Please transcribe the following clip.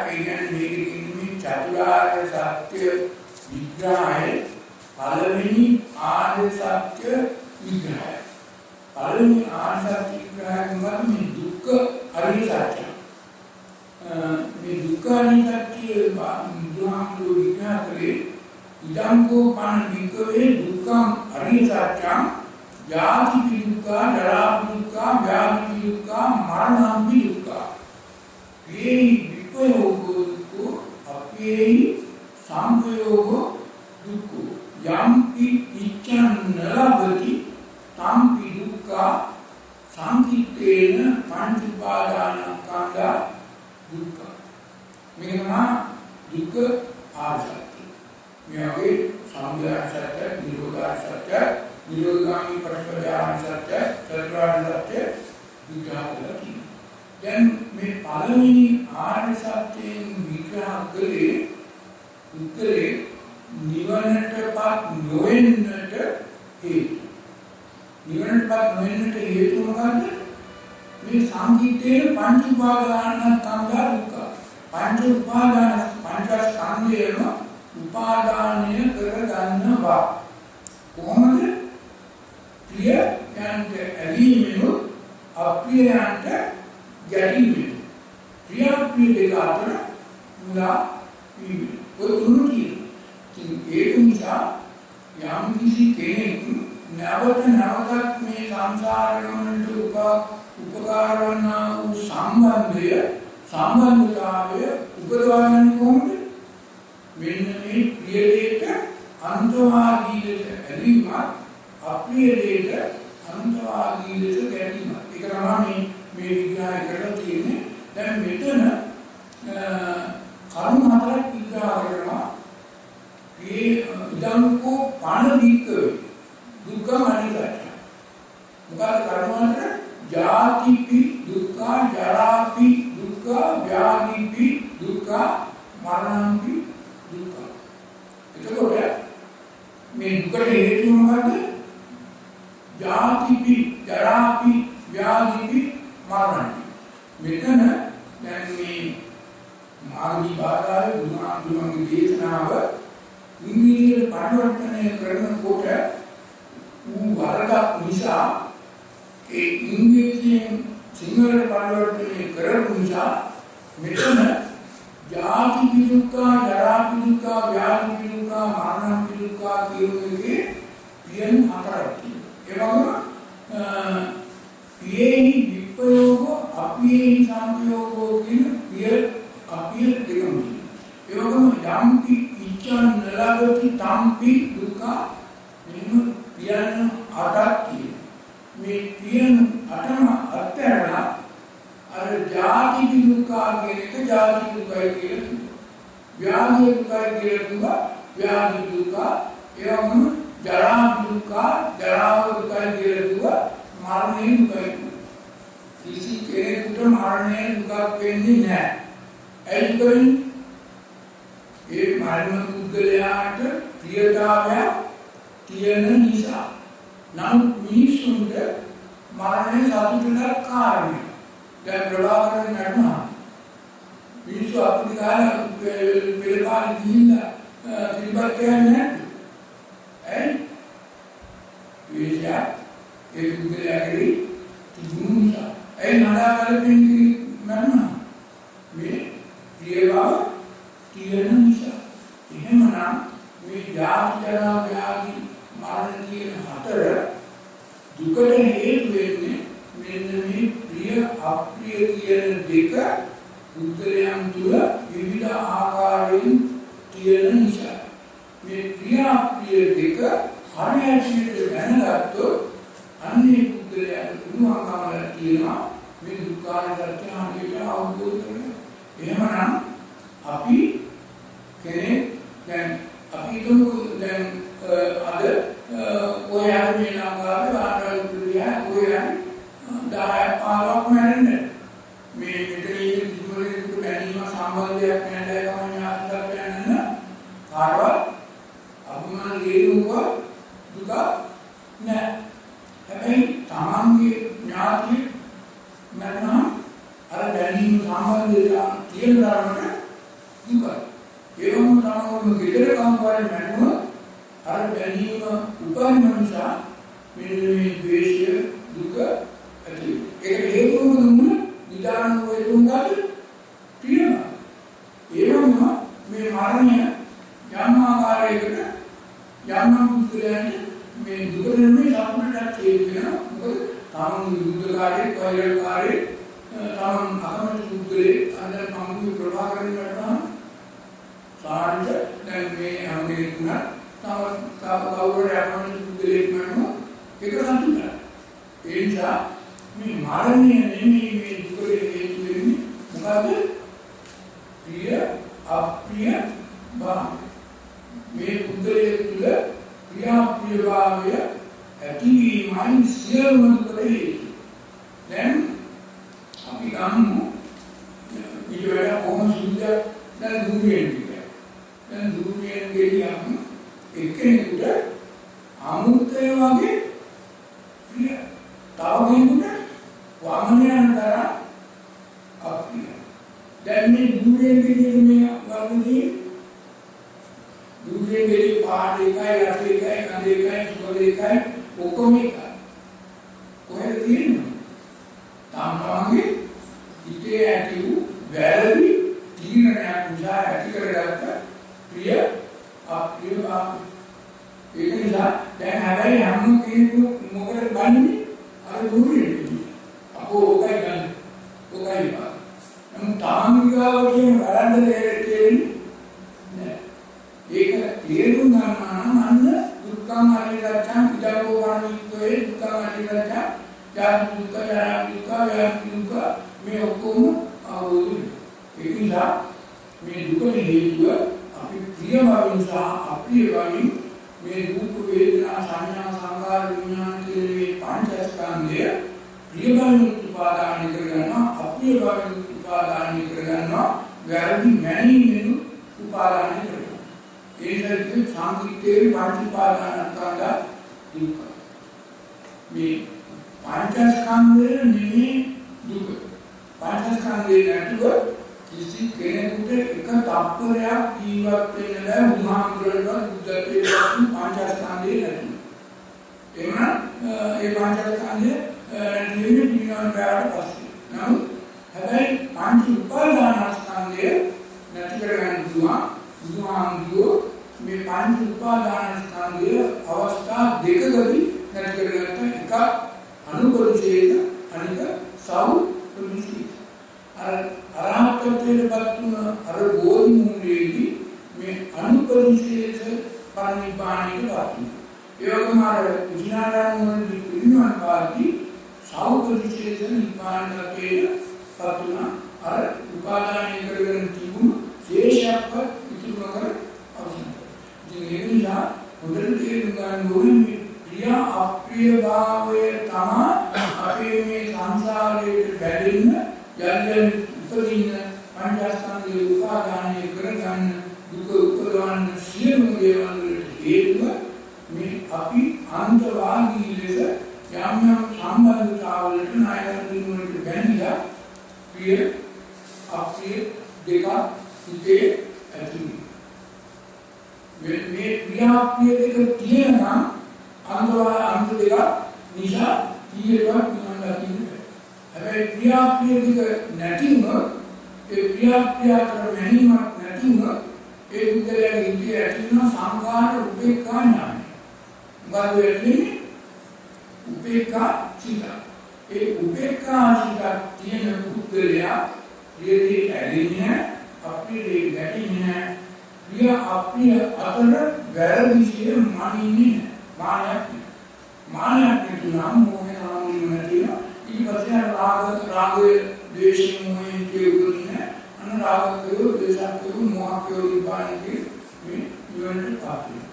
කියන්නේ මේකේ තියෙන චතුරාර්ය සත්‍ය විග්‍රහය පළවෙනි ආර්ය සත්‍ය විග්‍රහය. පළවෙනි ආර්ය සත්‍ය විග්‍රහයෙන් මේ දුක්ඛ අරිය සත්‍ය. මේ දුක්ඛ අරිය සත්‍ය බුදුහාමුදුරුවෝ විග්‍රහ කරේ ඉදංකෝ පන විකවේ දුක්ඛං අරිය සත්‍යං ජාති දුක්ඛ, ජරා දුක්ඛ, ව්‍යාධි දුක්ඛ, මරණ දුක්ඛ. මේ විපයෝග දුක්ඛ, අපේ සංපයෝග දුක්ඛ. යම්පි ඉච්ඡං නලබති තම්පි දුක්ඛ සංකිට්ඨේන පංච උපාදානස්කන්ධ දුක්ඛ. මේකම දුක්ඛ ආර්ය. මේ වගේ සමුදය සත්‍ය, නිරෝධ සත්‍ය, නිරෝධාමි පටිපදාන සත්‍ය, චතුරාර්ය සත්‍ය විග්‍රහ කරලා තියෙනවා. දැන් මේ පළවෙනි ආර්ය සත්‍යයෙන් විග්‍රහ කළේ උත්තරේ නිවනටපත් නොවෙන්නට හේතු. නිවනටපත් නොවෙන්නට හේතු මොකද්ද? මේ සංකීර්ණ පංච උපාදානස්කන්ධ දුක්ඛ. පංච උපාදාන පංචස්කන්ධයම උපාදානය කරගන්නවා. කොහොමද? ප්‍රියයන්ට ඇලීමෙන් අප්‍රියයන්ට ගැටීමෙන්. ප්‍රිය දෙක අතර මුලා වීම. ඔය තුන තියෙනවා. ඒක නිසා යම් කිසි කෙනෙක් නැවත නැවතත් මේ සංසාරයට උපකාර වන වූ සම්බන්ධතාවය උපදවන්නේ කොහොමද? මෙන්න මේ ප්‍රිය දෙයට අන්තවාදී දෙයට ඇලීමක්, අප්‍රිය දෙයට අන්තවාදී දෙයට ගැටීමක්. ඒක තමයි මේ විග්‍රහය කරලා තියෙන්නේ. දැන් මෙතන කරුණු හතරක් විග්‍රහ කරනවා. මේ ඉදංකෝ පණ දීකවේ දුක්ඛ අනිත්‍යය. මොකද කරුණු හතර? ජාතිපි දුක්ඛ, ජරාපි දුක්ඛ, ව්‍යාධිපි දුක්ඛ, මරණම්පි දුක්ඛ. එතකොට මේ දුකට හේතු මොකද්ද? ජාතිපි, ජරාපි, ව්‍යාධිපි, මරණම්පි. මෙතන දැන් මේ මාර්ගී බාධාවේ බුදුහාමුදුරන්ගේ දේශනාව ඉංග්‍රීසියට පරිවර්තනය කරනකොට වරදක් නිසා ඒ ඉංග්‍රීසියෙන් සිංහලට පරිවර්තනය කරපු නිසා මෙතන ජාති දුක්ඛ, ජරා දුක්ඛ, ව්‍යාධි දුක්ඛ, මරණ දුක්ඛ කියන එකේ පියන් හතරක් තියෙනවා. ඒ වගේම පියෙහි විපයෝග, අපියෙහි සංපයෝගෝ කියන පිය අපිය දෙකම තියෙනවා. ඒ වගේම යම්පි ඉච්ඡන් නලබති තම්පි දුක්ඛ මෙන්න පියන් අටක් තියෙනවා. මේ පියන් අටම අත්හැරලා අර ජාති දුක්ඛ කියන එක ජාති දුක්ඛයි කියලා කියනවා. ව්‍යාධි දුක්ඛයි කියලා කියනවා. ව්‍යාධි දුක්ඛ. ඒ වගේම ජරා දුක්ඛ, ජරා දුක්ඛයි කියලා කියනවා. මරණය දුක්ඛයි. කිසි කෙනෙකුට මරණය දුකක් වෙන්නේ නැහැ. ඒකෙන් ඒ මරණ පුද්ගලයාට ප්‍රියතාවය තියෙන නිසා. නමුත් මිනිසුන්ට මරණය සතුටට කාරණේ. දැන් ප්‍රභාකරන් නටනවා. මිනිස්සු අපිට ගාලා පෙරපාලි ගිහිල්ලා පිළිබත් කියන්නේ නැද්ද? ඇයි? විශ්යා ඒ පුද්ගලයාගේ තිබුණු නිසා. ඒ නඩාකල්පෙන් නටනවා. මේ ප්‍රියව තියෙන නිසා. එහෙමනම් මේ ජාති, ජරා, ව්‍යාධි, මරණ කියන හතර දුකට හේතු වෙන්නේ මෙන්න මේ ප්‍රිය අප්‍රිය කියන දෙක පුද්ගලයන් තුළ විවිධ ආකාරයෙන් තියෙන නිසා. මේ ප්‍රිය අප්‍රිය දෙක හරියට දැනගත්තොත් අන්නේ පුද්ගලයාට පුළුවන්කම තියෙනවා මේ දුක්ඛාර සත්‍ය හරියට අවබෝධ කරගන්න. එහෙමනම් අපි කෙනෙක් දැන් අපි හිතමු දැන් අද ඔය ආරම්භය ලංකාවේ ආරම්භය ඔය 10 15ක් මැරෙන්නේ මේ මෙතන කිසිමකට බැඳීම සම්බන්ධයක් නැහැ කමන්නේ අත්දැක යන්න කාටවත් අභිමාන ගේරුව දුක නැහැ. හැබැයි තමන්ගේ ඥාති මරණ අර බැඳීම සම්බන්ධය තියෙන ධර්මයට දුක ඒවම තමයි ගෙදර කම්පාරේ මැනුව අර බැඳීම උපන්මනසා මෙන්න මේ ද්වේෂය දුක ඇති ඒකට හේතුව මොනවද නිදාන වේතුන්ගත ප්‍රියම ඒවම මේ මරණය යම් ආකාරයකට යම් පුද්ගලයන්ට මේ දුක නෙමෙයි සම්පූර්ණට හේතුවෙනවා මොකද තමන් යුද්ධකාරී පෛරකාරී තමන් අකමැති පුද්ගලයේ අnder පංගු ප්‍රවාහ කරන්නට සාහිත්‍ය දැන් මේ හැමදේම තුන තව කවුරුහරි අකමැති පුද්ගලයෙක් වෙනවා ඒක සම්පූර්ණයි ඒ නිසා මේ මරණය නෙමෙයි මේ දුකේ හේතු වෙන්නේ මොකද ප්‍රිය අප්‍රිය භාව මේ පුද්ගලයේ තුල ප්‍රිය භාවය ඇතිවීමයි සියලුම දුකේ දැන් අපි ගමු ඊට කොහොම සුද්ධ දැන් දුරියෙන් කියන්නේ දැන් දුරියෙන් ගෙලියම් එක්කෙනෙකුට අමුතේ වගේ ප්‍රිය තව කෙනෙකුට වමනයන් කරා අප්‍රිය දැන් මේ දුරියෙන් ගෙලියම් මේ වගේ දුරියෙන් ගෙලි පාට එකයි රස එකයි කඳ එකයි සුවඳ එකයි ඔක්කොම එකයි කොහෙද තියෙන්නේ තමන්ගේ ඉතේ ඇති වූ වැරදි තීරණයක් නිසා ඇති කරගත්ත ප්‍රිය අප්‍රිය භාව ඒක නිසා දැන් හැබැයි හැම කෙනෙකු මොකද ගන්නේ අර දුරියෙන් අපෝ ඔකයි ගන්න ඔකයි බා නම් තාමිකාව කියන වරන්ද දෙන්නේ ඒක තේරුම් ගන්නවා නම් අන්න දුක්ඛං අරියච්ඡං පිටකෝ වරණිතේ දුක්ඛං අරියච්ඡං යාති දුක්ඛ ජරා දුක්ඛ ව්‍යාධි දුක්ඛ මේ ඔක්කොම අවබෝධ ඒක නිසා මේ දුකේ හේතුව අපි ප්‍රියවමින් සහ අප්‍රියවමින් මේ දුක් වේදනා සංඥා සංකාර විඥාන කියන මේ පංචස්කන්ධය ප්‍රියවමින් උපාදාන කරගන්නවා අප්‍රියවමින් උපාදාන කරගන්නවා වැරදි මැනීමෙන් උපාදාන කරගන්නවා ඒකෙන් සංකීර්ණේ පංචපාදානස්කන්ධ දුක්ඛ මේ පංචස්කන්ධය නෙමෙයි දුක පංචස්කන්ධේ නැතුව කිසි කෙනෙකුට එක තත්ත්වයක් ජීවත් වෙන්න බෑ උදාහරණයක් බුද්ධත්වයේ පංචස්කන්ධේ නැතුව එහෙනම් ඒ පංචස්කන්ධය නිවිද ජීවන බෑට පස්සේ නමුත් හැබැයි පංච උපාදානස්කන්ධය නැති කරගන්න පුළුවන් බුදුහාමුදුරුවෝ මේ පංච උපාදානස්කන්ධය අවස්ථා දෙකකදී නැති කරගත්ත එක අනුපරිච්ඡේද අනික සෞපරිච්ඡේද අරහත්ත්වයට පත් වුණ අර බෝධි මූලයේදී මේ අනුපරිච්ඡේද පරිනිබ්බාණයට පත් වෙනවා ඒ වගේම අර විඥානයන් වලදී පිරිනමන පාදී සෞපරිච්ඡේද නිබ්බාණයට පත් වුණ අර උපාදානය කරගෙන තිබුණු ශේෂයක්වත් ඉතුරු නොකර අවසන් කරනවා ඉතින් ඒක නිසා හොඳට තේරුම් ගන්න ඕනේ ප්‍රිය අප්‍රිය භාවය තමයි අපේ මේ සංසාරයේ බැඳෙන්න යන්න උපදින්න පංචස්කන්ධේ උපාදානය කරගන්න දුක උපදවන්න සියලුම දේවල් වලට හේතුව මේ අපි අන්තවාදී ලෙස යම් යම් සම්බන්ධතාවලට ණයයන් වලට බැඳිලා ප්‍රිය අප්‍රිය දෙක ඉතේ ඇති මේ ප්‍රිය අප්‍රිය දෙක තියෙනවා අන්ත දෙක නිසා ඊයේවත් නිවන් දකින්න බැහැ. හැබැයි ප්‍රියාප්‍රිය දෙක නැති වුණොත් ඒ ප්‍රියාප්‍රිය අතර මැනීමක් නැති වුණොත් ඒ බුද්ධයාගේ ඉතිරි ඇති වෙන සංකාර උපේක්ඛා ඥානය. මොකද වෙන්නේ? උපේක්ඛා චිත්ත. ඒ උපේක්ඛා චිත්ත තියෙන බුද්ධයා ඊයේ ඇලින්නේ අප්‍රිය ගැටින්නේ ප්‍රිය අප්‍රිය අතර වැරදිසිය මානින්නේ මානයක් කියනවා මොහේ නාමයෙන් නැතිනවා ඊට පස්සේ රාගයේ ද්වේෂයේ මොහේ කියුන්නේ අන්න රාගකෝ ද්වේෂකෝ මොහකෝ විපාකේ මේ නිවනට පාපේ